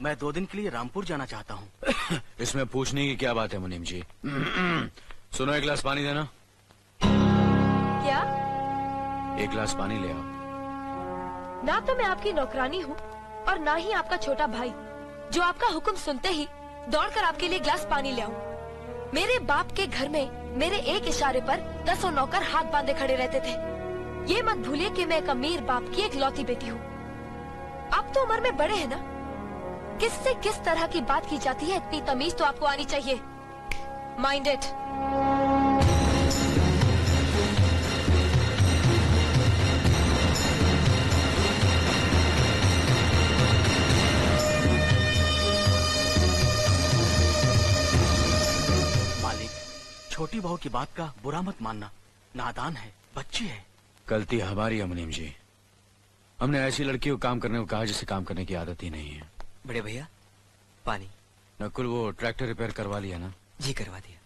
मैं 2 दिन के लिए रामपुर जाना चाहता हूँ। इसमें पूछने की क्या बात है मुनीम जी? सुनो, 1 गिलास पानी देना। क्या? 1 गिलास पानी ले आओ। ना तो मैं आपकी नौकरानी हूँ और ना ही आपका छोटा भाई जो आपका हुक्म सुनते ही दौड़कर आपके लिए गिलास पानी ले आऊं। मेरे बाप के घर में मेरे एक इशारे पर 10 नौकर हाथ बांधे खड़े रहते थे। ये मत भूलिए कि मैं एक अमीर बाप की एक लौती बेटी हूँ। आप तो उम्र में बड़े हैं ना, किससे किस तरह की बात की जाती है इतनी तमीज तो आपको आनी चाहिए। Mind it. मालिक, छोटी बहू की बात का बुरा मत मानना, नादान है, बच्ची है। गलती हमारी है मुनीम जी। हमने ऐसी लड़की को काम करने को कहा जिसे काम करने की आदत ही नहीं है। बड़े भैया, पानी। नकुल, वो ट्रैक्टर रिपेयर करवा लिया ना? जी करवा दिया।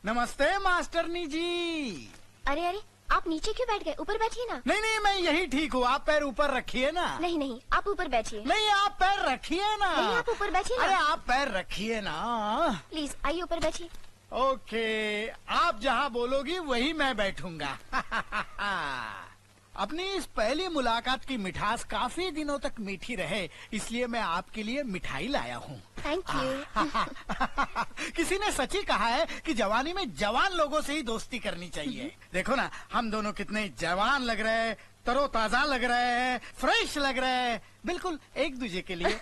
नमस्ते मास्टरनी जी। अरे अरे, आप नीचे क्यों बैठ गए? ऊपर बैठिए ना। नहीं नहीं, मैं यही ठीक हूँ। आप पैर ऊपर रखिए ना। नहीं नहीं, आप ऊपर बैठिए। नहीं, आप पैर रखिए ना। नहीं, आप ऊपर बैठिए ना। अरे आप पैर रखिए ना। प्लीज आइए ऊपर बैठिए। ओके, आप जहाँ बोलोगी वही मैं बैठूंगा। अपनी इस पहली मुलाकात की मिठास काफी दिनों तक मीठी रहे, इसलिए मैं आपके लिए मिठाई लाया हूँ। Thank you. किसी ने सच ही कहा है कि जवानी में जवान लोगों से ही दोस्ती करनी चाहिए। देखो ना, हम दोनों कितने जवान लग रहे हैं, तरोताजा लग रहे हैं, फ्रेश लग रहे हैं, बिल्कुल एक दूसरे के लिए।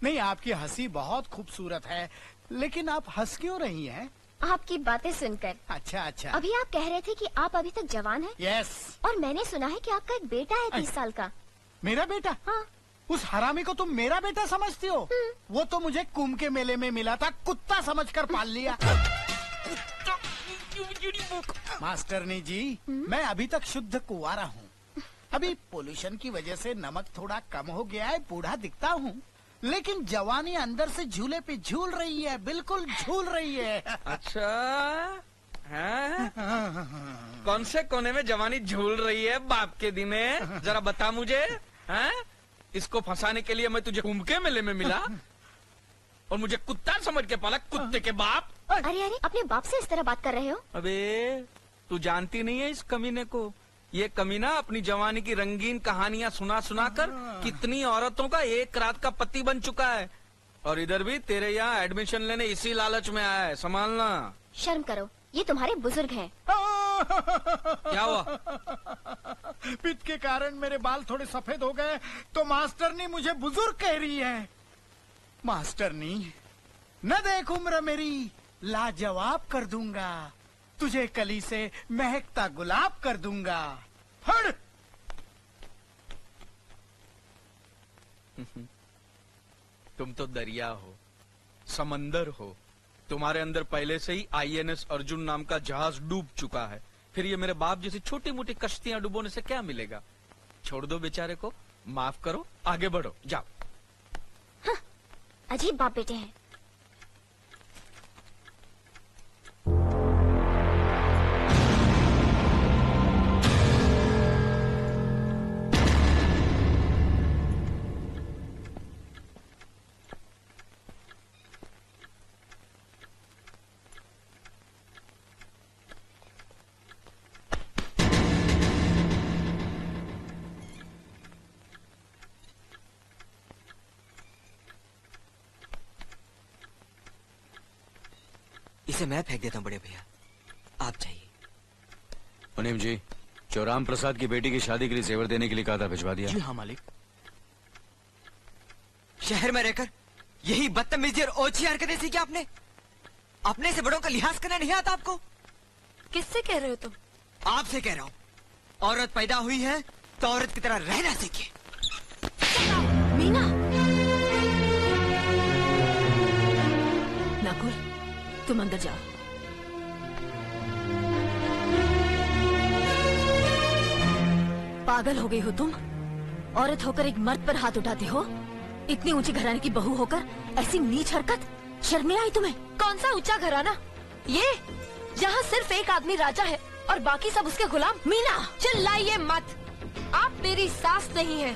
नहीं, आपकी हंसी बहुत खूबसूरत है, लेकिन आप हंस क्यों रही हैं? आपकी बातें सुनकर। अच्छा अच्छा। अभी आप कह रहे थे कि आप अभी तक जवान हैं। यस। और मैंने सुना है कि आपका एक बेटा है 30 साल का। मेरा बेटा? हाँ। उस हरामी को तुम मेरा बेटा समझती हो? वो तो मुझे कुंभ के मेले में मिला था, कुत्ता समझकर पाल लिया। मास्टरनी जी, मैं अभी तक शुद्ध कुंवारा हूँ। अभी पोल्यूशन की वजह से नमक थोड़ा कम हो गया है, बूढ़ा दिखता हूँ, लेकिन जवानी अंदर से झूले पे झूल रही है, बिल्कुल झूल रही है। अच्छा है? कौन से कोने में जवानी झूल रही है बाप के दिन है? जरा बता मुझे। हैं? इसको फंसाने के लिए मैं तुझे कुंभ के मेले में मिला और मुझे कुत्ता समझ के पाला, कुत्ते के बाप। अरे अरे, अपने बाप से इस तरह बात कर रहे हो? अबे तू जानती नहीं है इस कमीने को। ये कमीना अपनी जवानी की रंगीन कहानियां सुना सुना कर कितनी औरतों का एक रात का पति बन चुका है। और इधर भी तेरे यहाँ एडमिशन लेने इसी लालच में आया है, संभालना। शर्म करो, ये तुम्हारे बुजुर्ग हैं। क्या हुआ? पित्त के कारण मेरे बाल थोड़े सफेद हो गए तो मास्टरनी मुझे बुजुर्ग कह रही है। मास्टरनी, न देख उम्र मेरी, लाजवाब कर दूंगा, तुझे कली से महकता गुलाब कर दूंगा। हट! तुम तो दरिया हो, समंदर हो। तुम्हारे अंदर पहले से ही INS अर्जुन नाम का जहाज डूब चुका है। फिर ये मेरे बाप जैसी छोटी मोटी कश्तियां डुबोने से क्या मिलेगा? छोड़ दो बेचारे को, माफ करो, आगे बढ़ो, जाओ। हाँ, अजीब बाप बेटे हैं। इसे मैं फेंक देता हूँ बड़े भैया, आप चाहिए। मुनीम जी, चौराम प्रसाद की बेटी की शादी के लिए जेवर देने के लिए कहा था, भिजवा दिया? जी हाँ मालिक। शहर में रहकर यही बदतमीजी और ओछी हरकतें सीखी आपने? अपने से बड़ों का लिहाज करना नहीं आता आपको? किससे कह रहे हो तुम? आपसे कह रहा हूँ। औरत पैदा हुई है तो औरत की तरह रहना सीखिए। मीना। नकुल, तुम अंदर जाओ। पागल हो गई हो तुम? औरत होकर एक मर्द पर हाथ उठाते हो? इतनी ऊंची घराने की बहू होकर ऐसी नीच हरकत, शर्म नहीं आई तुम्हें? कौन सा ऊंचा घराना? ये जहाँ सिर्फ एक आदमी राजा है और बाकी सब उसके गुलाम। मीना, चिल्लाइए मत। आप मेरी सास नहीं है।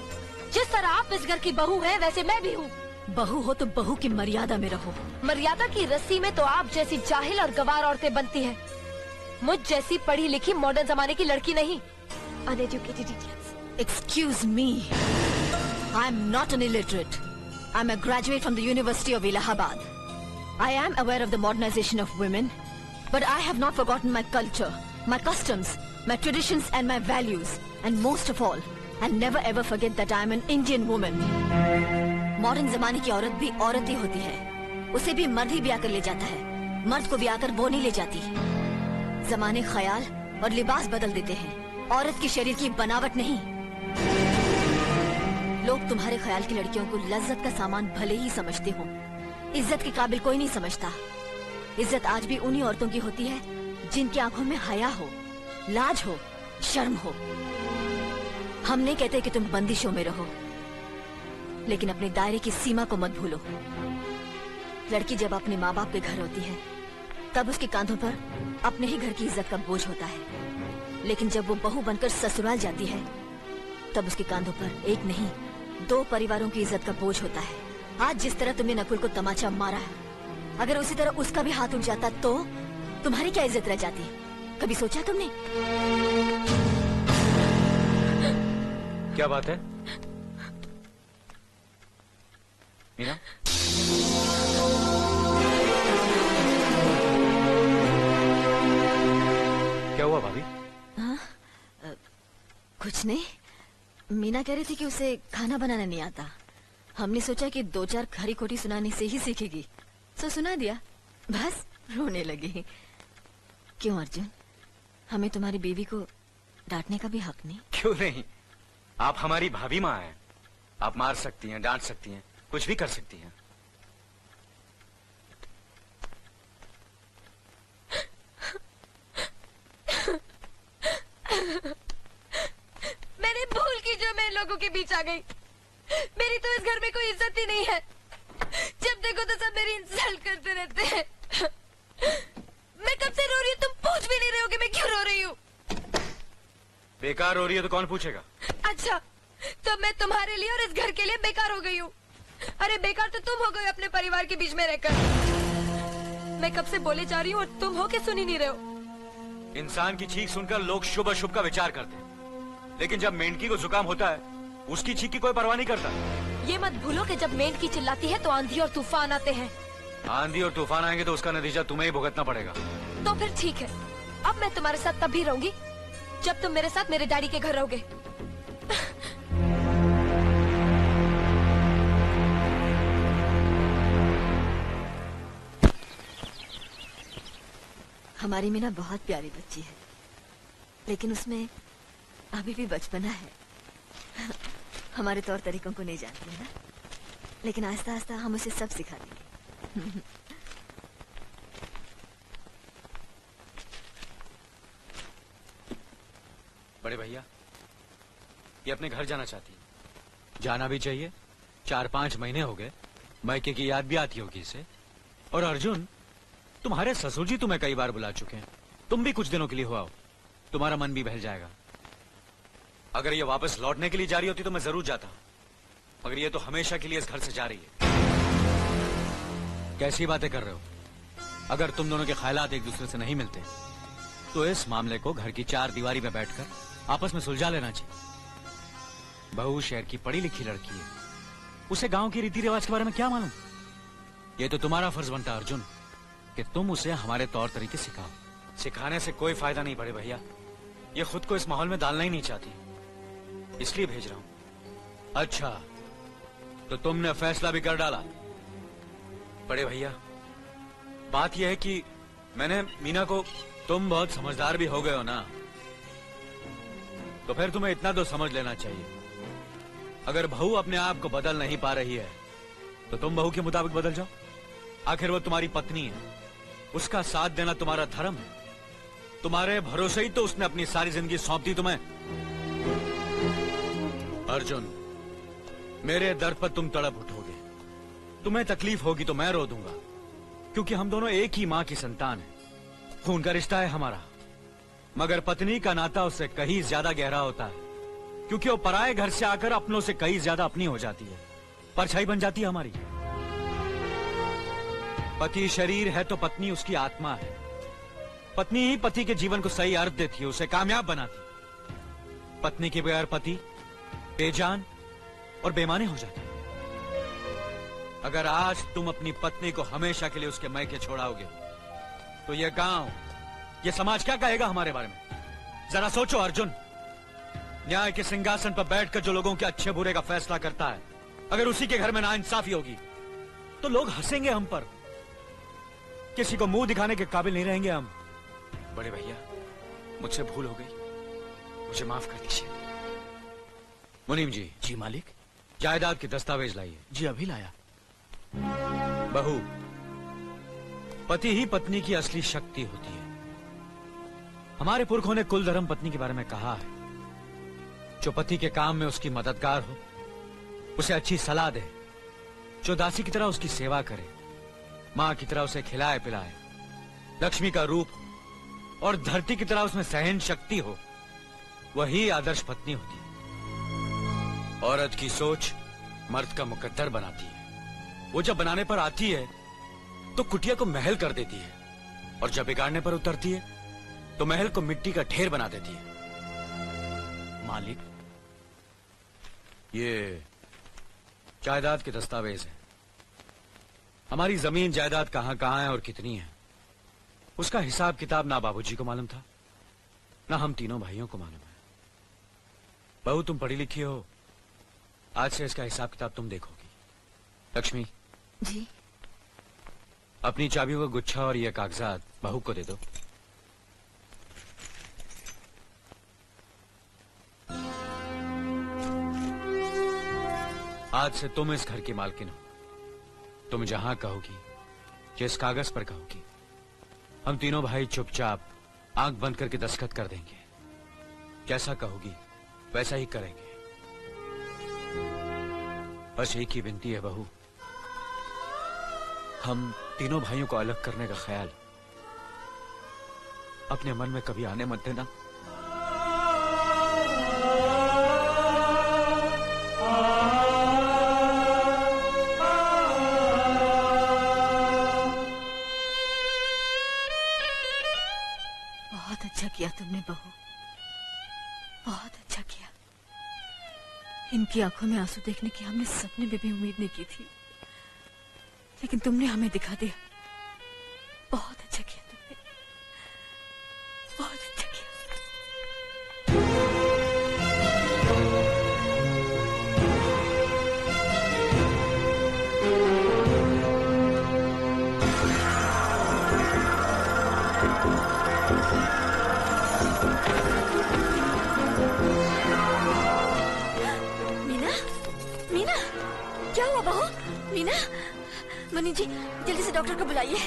जिस तरह आप इस घर की बहू है वैसे मैं भी हूँ। बहू हो तो बहू की मर्यादा में रहो। मर्यादा की रस्सी में तो आप जैसी जाहिल और गवार औरतें बनती हैं। मुझ जैसी पढ़ी लिखी मॉडर्न जमाने की लड़की नहीं। Uneducated idiots. Excuse me. I am not an illiterate. I am a graduate from the University of Allahabad. I am aware of the modernization of women, but I have not forgotten my culture, my customs, my traditions and my values. And most of all, I'll never ever forget that I am an Indian woman. Modern जमाने की औरत भी औरत ही होती है। उसे भी मर्द ही ब्याह कर ले जाता है, मर्द को ब्याह कर वो नहीं ले जाती। जमाने ख्याल और लिबास बदल देते हैं, औरत की शरीर की बनावट नहीं। लोग तुम्हारे ख्याल की लड़कियों को लज्जत का सामान भले ही समझते हो, इज्जत के काबिल कोई नहीं समझता। इज्जत आज भी उन्हीं औरतों की होती है जिनकी आंखों में हया हो, लाज हो, शर्म हो। हम नहीं कहते कि तुम बंदिशों में रहो, लेकिन अपने दायरे की सीमा को मत भूलो। लड़की जब अपने माँ बाप के घर होती है तब उसके कांधों पर अपने ही घर की इज्जत का बोझ होता है, लेकिन जब वो बहू बनकर ससुराल जाती है तब उसके कांधों पर एक नहीं 2 परिवारों की इज्जत का बोझ होता है। आज जिस तरह तुमने नकुल को तमाचा मारा है, अगर उसी तरह उसका भी हाथ उठ जाता तो तुम्हारी क्या इज्जत रह जाती? कभी सोचा तुमने? क्या बात है मीना? क्या हुआ भाभी? कुछ नहीं। मीना कह रही थी कि उसे खाना बनाना नहीं आता। हमने सोचा कि 2-4 खरी खोटी सुनाने से ही सीखेगी, तो सुना दिया। बस रोने लगी। क्यों अर्जुन, हमें तुम्हारी बीवी को डांटने का भी हक नहीं? क्यों नहीं, आप हमारी भाभी माँ हैं। आप मार सकती हैं, डांट सकती हैं, कुछ भी कर सकती हैं। मैंने भूल की जो मैं लोगों के बीच आ गई। मेरी तो इस घर में कोई इज्जत ही नहीं है। जब देखो तो सब मेरी इंसल्ट करते रहते हैं। मैं कब से रो रही हूँ, तुम पूछ भी नहीं रहे हो कि मैं क्यों रो रही हूँ। बेकार हो रही है तो कौन पूछेगा? अच्छा, तो मैं तुम्हारे लिए और इस घर के लिए बेकार हो गई हूँ। अरे बेकार तो तुम हो गए अपने परिवार के बीच में रहकर। मैं कब से बोले जा रही हूँ और तुम हो के सुन ही नहीं रहे हो। इंसान की चीख सुनकर लोग शुभ अशुभ का विचार करते हैं, लेकिन जब मेंढकी को जुकाम होता है उसकी चीख की कोई परवाह नहीं करता। ये मत भूलो कि जब मेंढकी चिल्लाती है तो आंधी और तूफान आते हैं। आंधी और तूफान आएंगे तो उसका नतीजा तुम्हें ही भुगतना पड़ेगा। तो फिर ठीक है, अब मैं तुम्हारे साथ तब भी रहूंगी जब तुम मेरे साथ मेरे डैडी के घर रहोगे। हमारी मीना बहुत प्यारी बच्ची है, लेकिन उसमें अभी भी बचपना है। हमारे तौर तरीकों को नहीं जानती है ना, लेकिन आस्ता आस्ता हम उसे सब सिखा देंगे। बड़े भैया, ये अपने घर जाना चाहती है। जाना भी चाहिए। 4-5 महीने हो गए, मायके की याद भी आती होगी इसे। और अर्जुन, तुम्हारे ससुर जी तुम्हें कई बार बुला चुके हैं, तुम भी कुछ दिनों के लिए हो आओ, तुम्हारा मन भी बहल जाएगा। अगर ये वापस लौटने के लिए जा रही होती तो मैं जरूर जाता, मगर ये तो हमेशा के लिए इस घर से जा रही है। कैसी बातें कर रहे हो? अगर तुम दोनों के ख्यालात एक दूसरे से नहीं मिलते तो इस मामले को घर की 4 दीवारी में बैठकर आपस में सुलझा लेना चाहिए। बहू शहर की पढ़ी लिखी लड़की है, उसे गांव की रीति रिवाज के बारे में क्या मालूम? ये तो तुम्हारा फर्ज बनता अर्जुन कि तुम उसे हमारे तौर तरीके सिखाओ। सिखाने से कोई फायदा नहीं बड़े भैया, ये खुद को इस माहौल में डालना ही नहीं चाहती, इसलिए भेज रहा हूं। अच्छा, तो तुमने फैसला भी कर डाला? बड़े भैया, बात यह है कि मैंने मीना को, तुम बहुत समझदार भी हो गए हो ना, तो फिर तुम्हें इतना तो समझ लेना चाहिए, अगर बहू अपने आप को बदल नहीं पा रही है तो तुम बहू के मुताबिक बदल जाओ। आखिर वो तुम्हारी पत्नी है, उसका साथ देना तुम्हारा धर्म है। तुम्हारे भरोसे ही तो उसने अपनी सारी जिंदगी सौंप दी तुम्हें। अर्जुन, मेरे दर्द पर तुम तड़प उठोगे, तुम्हें तकलीफ होगी तो मैं रो दूंगा, क्योंकि हम दोनों एक ही माँ की संतान हैं। खून का रिश्ता है हमारा, मगर पत्नी का नाता उससे कहीं ज्यादा गहरा होता है, क्योंकि वो पराये घर से आकर अपनों से कहीं ज्यादा अपनी हो जाती है, परछाई बन जाती है हमारी। पति शरीर है तो पत्नी उसकी आत्मा है। पत्नी ही पति के जीवन को सही अर्थ देती है, उसे कामयाब बनाती। पत्नी के बगैर पति बेजान और बेमाने हो जाते। अगर आज तुम अपनी पत्नी को हमेशा के लिए उसके मैके छोड़ाओगे तो यह गांव, यह समाज क्या कहेगा हमारे बारे में? जरा सोचो अर्जुन, न्याय के सिंहासन पर बैठकर जो लोगों के अच्छे बुरे का फैसला करता है, अगर उसी के घर में नाइंसाफी होगी तो लोग हंसेंगे हम पर, किसी को मुंह दिखाने के काबिल नहीं रहेंगे हम। बड़े भैया, मुझसे भूल हो गई, मुझे माफ कर दीजिए। मुनीम जी। जी मालिक। जायदाद के दस्तावेज लाइए। जी अभी लाया। बहू, पति ही पत्नी की असली शक्ति होती है। हमारे पुरखों ने कुल धर्म पत्नी के बारे में कहा है, जो पति के काम में उसकी मददगार हो, उसे अच्छी सलाह दे, जो दासी की तरह उसकी सेवा करे, माँ की तरह उसे खिलाए पिलाए, लक्ष्मी का रूप हो और धरती की तरह उसमें सहन शक्ति हो, वही आदर्श पत्नी होती है। औरत की सोच मर्द का मुकद्दर बनाती है। वो जब बनाने पर आती है तो कुटिया को महल कर देती है, और जब बिगाड़ने पर उतरती है तो महल को मिट्टी का ढेर बना देती है। मालिक, ये जायदाद के दस्तावेज है। हमारी जमीन जायदाद कहां कहां है और कितनी है, उसका हिसाब किताब ना बाबूजी को मालूम था, ना हम तीनों भाइयों को मालूम है। बहू, तुम पढ़ी लिखी हो, आज से इसका हिसाब किताब तुम देखोगी। लक्ष्मी जी। अपनी चाबियों का गुच्छा और ये कागजात बहू को दे दो। आज से तुम इस घर की मालकिन हो। तुम जहां कहोगी, जिस कागज पर कहोगी, हम तीनों भाई चुपचाप आंख बंद करके दस्तखत कर देंगे। जैसा कहोगी वैसा ही करेंगे। बस एक ही विनती है बहू, हम तीनों भाइयों को अलग करने का ख्याल अपने मन में कभी आने मत देना। बहुत अच्छा किया तुमने बहू, बहुत अच्छा किया। इनकी आंखों में आंसू देखने की हमने सपने में भी उम्मीद नहीं की थी, लेकिन तुमने हमें दिखा दिया। बहुत अच्छा किया तुमने, बहुत अच्छा किया। मीना, मीना, क्या हुआ बहू? मीना, मनी जी जल्दी से डॉक्टर को बुलाइए।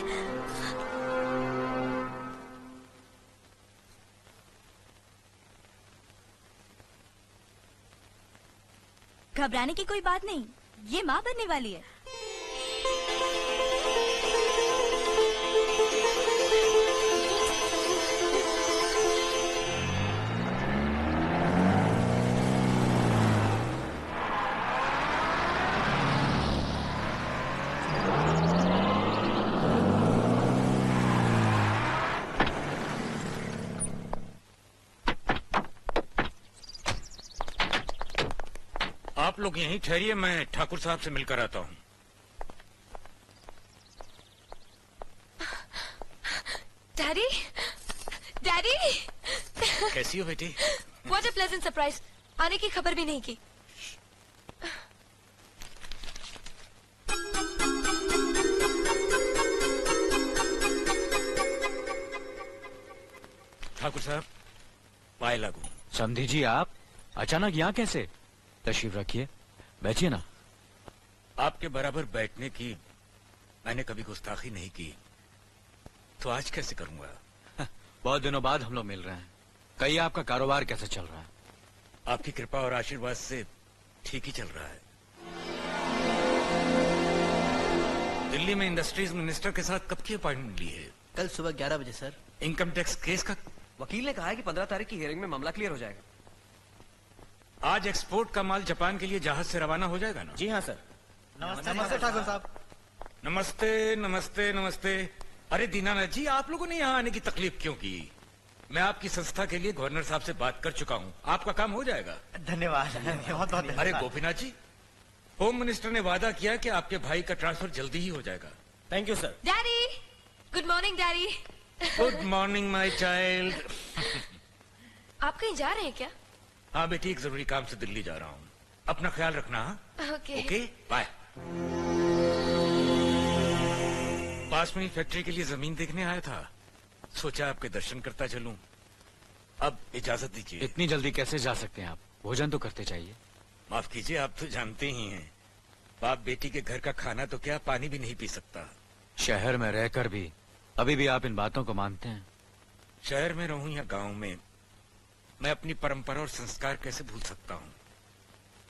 घबराने की कोई बात नहीं, ये माँ बनने वाली है। आप लोग यहीं ठहरिए, मैं ठाकुर साहब से मिलकर आता हूँ। डैडी, डैडी, कैसी हो बेटी? व्हाट अ प्लेजेंट सरप्राइज, आने की खबर भी नहीं की। ठाकुर साहब, पाए लागू। समधी जी, आप अचानक यहाँ कैसे? तशरीफ रखिए, बैठिए ना। आपके बराबर बैठने की मैंने कभी गुस्ताखी नहीं की, तो आज कैसे करूंगा? बहुत दिनों बाद हम लोग मिल रहे हैं। कहिए, आपका कारोबार कैसे चल रहा है? आपकी कृपा और आशीर्वाद से ठीक ही चल रहा है। दिल्ली में इंडस्ट्रीज मिनिस्टर के साथ कब की अपॉइंटमेंट ली है? कल सुबह 11 बजे सर। इनकम टैक्स केस का? वकील ने कहा है कि 15 तारीख की हियरिंग में मामला क्लियर हो जाएगा। आज एक्सपोर्ट का माल जापान के लिए जहाज से रवाना हो जाएगा ना? जी हाँ सर। नमस्ते ठाकुर साहब। नमस्ते नमस्ते नमस्ते। अरे दीनानाथ जी, आप लोगों ने यहाँ आने की तकलीफ क्यों की? मैं आपकी संस्था के लिए गवर्नर साहब से बात कर चुका हूँ, आपका काम हो जाएगा। धन्यवाद, बहुत बहुत अरे गोपीनाथ जी, होम मिनिस्टर ने वादा किया कि आपके भाई का ट्रांसफर जल्दी ही हो जाएगा। Thank you sir. Daddy, good morning daddy. Good morning my child. आप कहीं जा रहे हैं क्या? हाँ बेटी, एक जरूरी काम से दिल्ली जा रहा हूँ, अपना ख्याल रखना। हाँ ओके। Okay, bye. पास में ही फैक्ट्री के लिए जमीन देखने आया था, सोचा आपके दर्शन करता चलूं। अब इजाजत दीजिए। इतनी जल्दी कैसे जा सकते हैं आप? भोजन तो करते चाहिए। माफ कीजिए, आप तो जानते ही हैं, बाप बेटी के घर का खाना तो क्या, पानी भी नहीं पी सकता। शहर में रहकर भी अभी भी आप इन बातों को मानते हैं? शहर में रहूं या गांव में, मैं अपनी परंपरा और संस्कार कैसे भूल सकता हूं?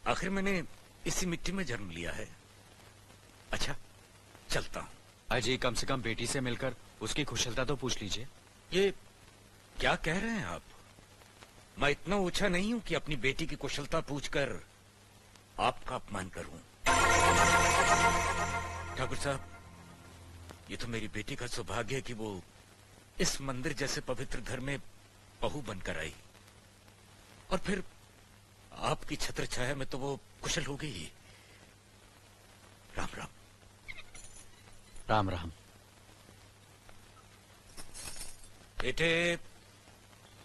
आखिर मैंने इसी मिट्टी में जन्म लिया है। अच्छा, चलता हूं। अजी, कम से कम बेटी से मिलकर उसकी कुशलता तो पूछ लीजिए। ये क्या कह रहे हैं आप? मैं इतना ऊंचा नहीं हूं कि अपनी बेटी की कुशलता पूछकर आपका अपमान करूं। ठाकुर साहब, ये तो मेरी बेटी का सौभाग्य है कि वो इस मंदिर जैसे पवित्र घर में बहू बनकर आई, और फिर आपकी छत्र छाया में तो वो कुशल हो गई ही। राम राम। राम राम। बेटे,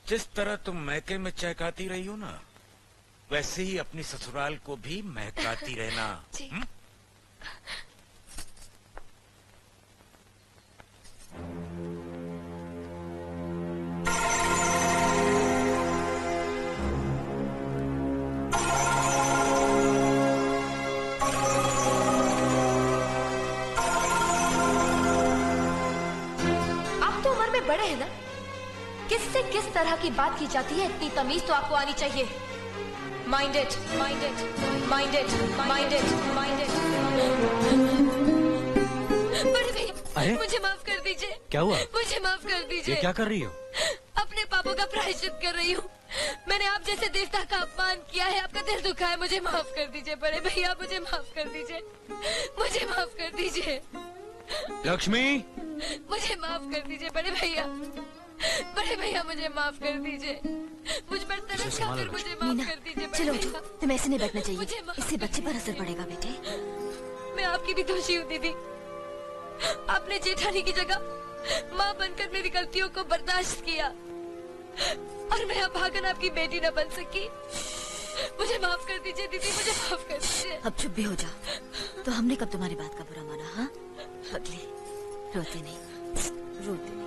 जिस तरह तुम मैके में चहकाती रही हो ना, वैसे ही अपनी ससुराल को भी महकाती रहना। जी। आप तो उम्र में बड़े हैं ना, किससे किस तरह की बात की जाती है इतनी तमीज तो आपको आनी चाहिए। Mind it, mind it, mind it, mind it, mind it. बड़े भैया, अरे? मुझे माफ कर दीजिए। क्या हुआ? मुझे माफ कर दीजिए। ये क्या कर रही हो? अपने पापों का प्रायश्चित कर रही हूँ। मैंने आप जैसे देवता का अपमान किया है, आपका दिल दुखा है, मुझे माफ कर दीजिए बड़े भैया, मुझे माफ कर दीजिए, मुझे माफ कर दीजिए। लक्ष्मी, मुझे माफ कर दीजिए बड़े भैया, बड़े भैया मुझे माफ कर दीजिए, मुझ पर तरस खाकर मुझे माफ मीना, कर दीजिए बड़े चलो भैया। तुम्हें ऐसे नहीं बैठना मुझे चाहिए, माफ इससे बच्चे पर असर पड़ेगा बेटे। मैं आपकी भी दोषी हूँ दीदी। आपने जेठानी की जगह माँ बनकर मेरी गलतियों को बर्दाश्त किया, और मैं अभागन आपकी बेटी न बन सकी। मुझे माफ कर दीजिए दीदी, मुझे माफ कर दीजिए। अब चुप भी हो जा। तो हमने कब तुम्हारी बात का बुरा माना? हाँ, पगली, रोते नहीं, रोते नहीं।